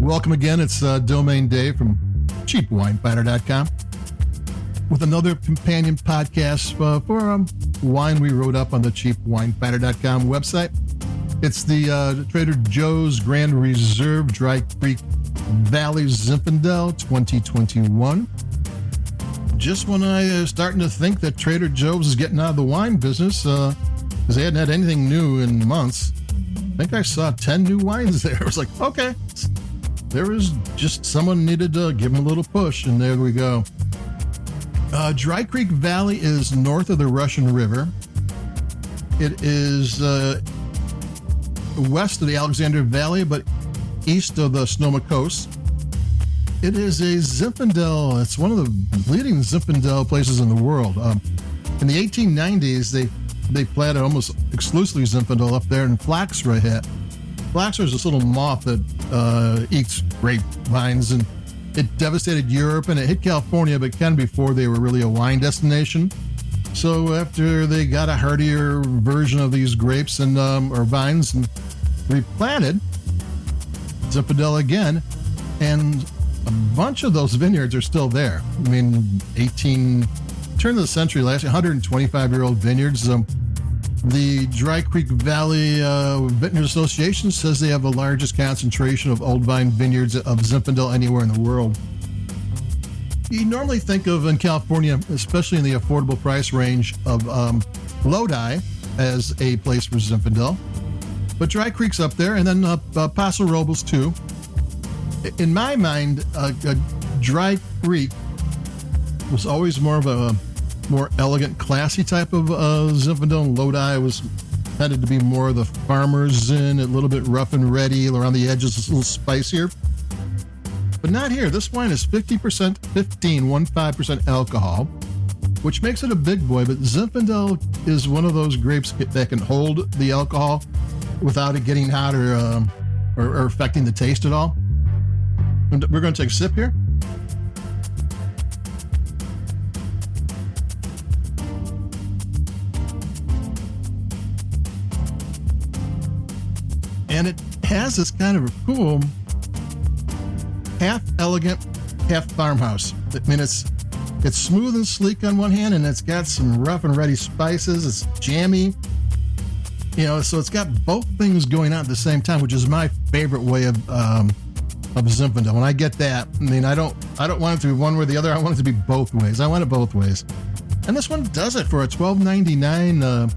Welcome again. It's Domain Dave from CheapWineFinder.com with another companion podcast for wine we wrote up on the CheapWineFinder.com website. It's the Trader Joe's Grand Reserve Dry Creek Valley Zinfandel 2021. Just when I was starting to think that Trader Joe's is getting out of the wine business, because they hadn't had anything new in months, I think I saw 10 new wines there. I was like, okay, there was just someone needed to give them a little push, and there we go. Dry Creek Valley is north of the Russian River. It is west of the Alexander Valley, but east of the Sonoma Coast. It is a Zinfandel. It's one of the leading Zinfandel places in the world. In the 1890s, they planted almost exclusively Zinfandel up there in Flaxra. Flaxra is this little moth that eats grapevines, and it devastated Europe, and it hit California, but kind of before they were really a wine destination. So after they got a hardier version of these grapes and or vines and replanted Zinfandel again, and a bunch of those vineyards are still there. I mean, turn of the century, last 125-year-old vineyards. The Dry Creek Valley Vineyard Association says they have the largest concentration of old vine vineyards of Zinfandel anywhere in the world. You normally think of, in California, especially in the affordable price range, of Lodi as a place for Zinfandel. But Dry Creek's up there, and then Paso Robles too. In my mind, Dry Creek was always more of a more elegant, classy type of Zinfandel, and Lodi was tended to be more of the farmer's Zin, a little bit rough and ready, around the edges, a little spicier. But not here. This wine is 15% alcohol, which makes it a big boy, but Zinfandel is one of those grapes that can hold the alcohol without it getting hot or affecting the taste at all. And we're going to take a sip here. And it has this kind of cool, half elegant, half farmhouse. I mean, it's smooth and sleek on one hand, and it's got some rough and ready spices. It's jammy, so it's got both things going on at the same time, which is my favorite way of Zinfandel. When I get that, I mean, I don't want it to be one way or the other. I want it to be both ways. I want it both ways. And this one does it for a $12.99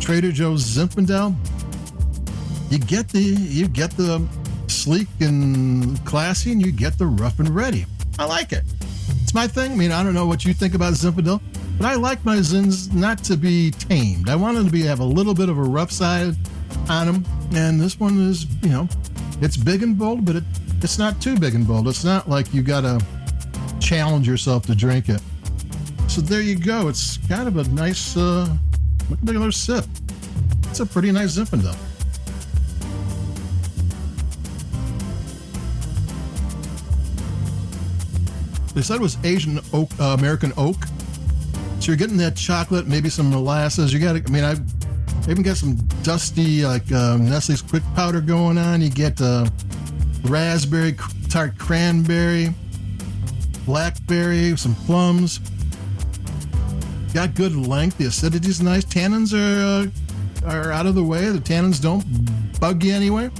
Trader Joe's Zinfandel. You get the sleek and classy, and you get the rough and ready. I like it. It's my thing. I mean, I don't know what you think about Zinfandel, but I like my Zins not to be tamed. I want them to have a little bit of a rough side on them, and this one is, it's big and bold, but it's not too big and bold. It's not like you got to challenge yourself to drink it. So there you go. It's kind of a nice, look at another sip. It's a pretty nice Zinfandel. They said it was Asian oak, American oak. So you're getting that chocolate, maybe some molasses. I even got some dusty, like Nestle's Quick Powder going on. You get raspberry, tart cranberry, blackberry, some plums. Got good length. The acidity's nice. Tannins are out of the way. The tannins don't bug you anyway.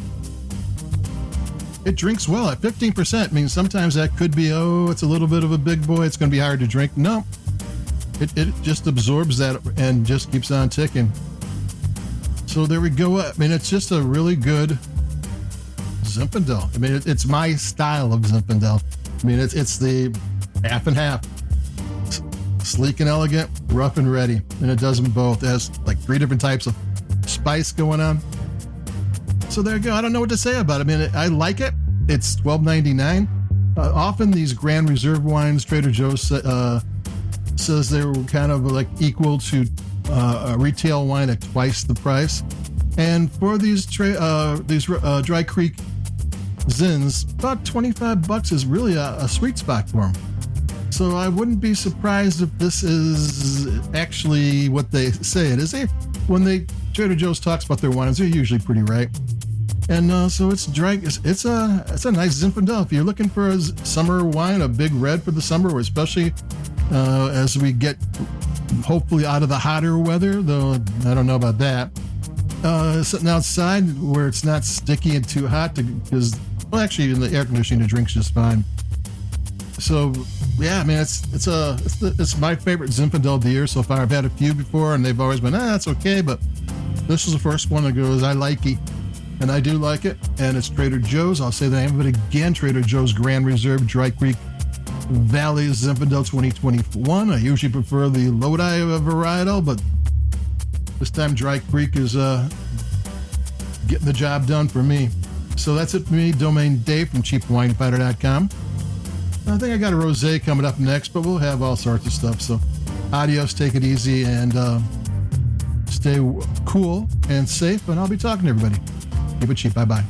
It drinks well at 15%. I mean, sometimes that could be, it's a little bit of a big boy. It's going to be hard to drink. No, it just absorbs that and just keeps on ticking. So there we go. I mean, it's just a really good Zinfandel. I mean, it's my style of Zinfandel. I mean, it's the half and half. Sleek and elegant, rough and ready. And it does them both. It has like 3 different types of spice going on. So there you go. I don't know what to say about it. I mean, I like it. It's $12.99. Often these Grand Reserve wines, Trader Joe's says they were kind of like equal to a retail wine at twice the price. And for these Dry Creek Zins, about $25 is really a sweet spot for them. So I wouldn't be surprised if this is actually what they say it is. When Trader Joe's talks about their wines, they're usually pretty right. And so it's dry. It's a nice Zinfandel. If you're looking for a summer wine, a big red for the summer, especially as we get hopefully out of the hotter weather, though I don't know about that. Sitting outside where it's not sticky and too hot, because well, actually in the air conditioning it drinks just fine. So yeah, I mean it's my favorite Zinfandel of the year so far. I've had a few before and they've always been that's okay, but this is the first one that goes I like it. And I do like it, and it's Trader Joe's. I'll say the name of it again, Trader Joe's Grand Reserve Dry Creek Valley Zinfandel 2021. I usually prefer the Lodi varietal, but this time Dry Creek is getting the job done for me. So that's it for me, Domain Dave from CheapWineFighter.com. I think I got a rosé coming up next, but we'll have all sorts of stuff. So adios, take it easy, and stay cool and safe, and I'll be talking to everybody. Keep it cheap. Bye-bye.